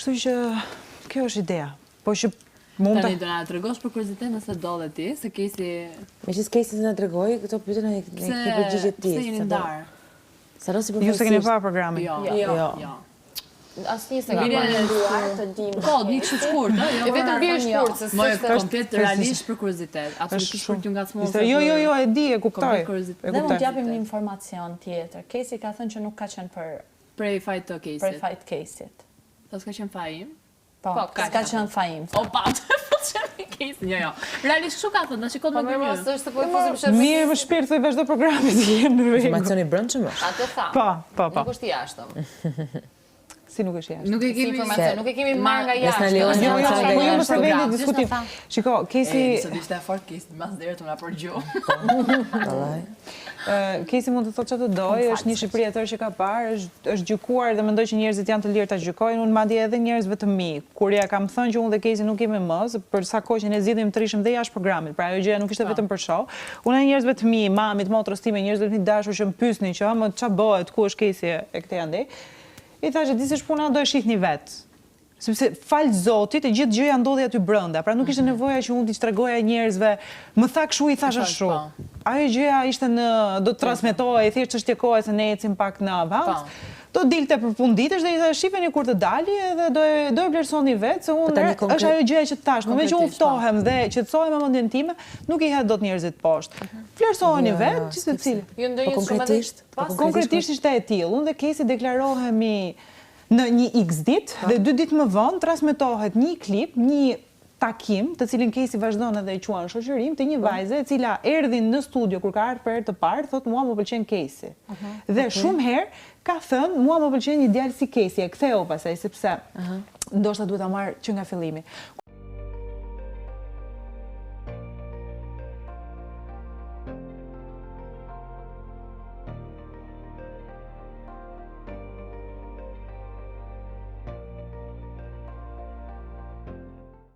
Kështu që kjo është ideja. Po që mund Tani do na tregosh për kuriozitet nëse do dhe ti, se Kesi... Meqenëse Kesi na tregoi, këto pyetje në përgjigjet ti. Pse jeni ndarë? Sa rrosi ju se keni parë programin. Jo. Asnjë se kemi menduar të dimë. Po, një kështu shkurt, jo. Vetëm bie shkurt, se s'është komplet realisht për kuriozitet. Absolutisht shkurt ju ngacmon. Jo, e di, e kuptoj. Ne mund t'japim një informacion tjetër. Kesi ka thënë që nuk ka qenë prej fajt të Kesit. Prej fajt Kesit. Po s'ka qenë fajim? Po, s'ka qenë fajim. O, patë, po qenë Kesin, jo. Realisht shu ka thënë, na shikot me mirë. Mirë, më shpirt, thoi vazhdo programit që jenë në rregull. Informacioni brendshëm është. Atë tha. Po. Nuk është i jashtëm. Si nuk është jashtë? Nuk e kemi marrë nga jashtë. Jo, më së vendi diskutim. Shiko, Kesi... Sot ishte e fort Kesi, mas dherë të më përgjohë. Kesi mund të thotë që të dojë, është një Shqipëri e tërë që ka parë, është gjykuar dhe mendoj që njerëzit janë të lirë të gjykojnë, unë madje edhe njerëzve të mi. Kur ja kam thënë që unë dhe Kesi nuk jemi më, për sa kohë që ne zgjidhim të rishim dhe jashtë programit, pra ajo gjëja nuk ishte vetëm për show. Unë e njerëzve të mi, mamit, motrës time, njerëzve të mi dashur që më pyesnin që më ç'a bëhet, ku është Kesi e këtej andej. I thashë, di se shpuna do e shihni vetë. Sepse falë Zotit, e gjithë gjëja ndodhi aty brenda. Pra nuk ishte nevoja që unë t'i tregoja njerëzve, më tha kshu, i thashë shu. Ajo gjëja ishte do të transmetohej, thjesht çështje kohe se ne ecim pak në avans. Do dilte për funditësh dhe i thashë shifeni kur të dali edhe do e vlerësoni vetë, se unë është ajo gjëja që tash, në që unë ftohem dhe qetësohem me mendjen time, nuk i hedh dot njerëzit poshtë. Vlerësoni vetë, gjithsecili. Konkretisht ishte e tillë. Unë dhe Kesi deklarohemi në një X ditë dhe 2 ditë më vonë transmetohet një klip, një takim, të cilin Kesi vazhdon edhe e quan shoqërim, të një vajze e cila erdhi në studio kur ka ardhur për herë të parë, thotë mua më pëlqen Kesi. Dhe shumë herë ka thënë mua më pëlqen një djalë si Kesi, e ktheu pastaj sepse ndoshta duhet ta marr që nga fillimi.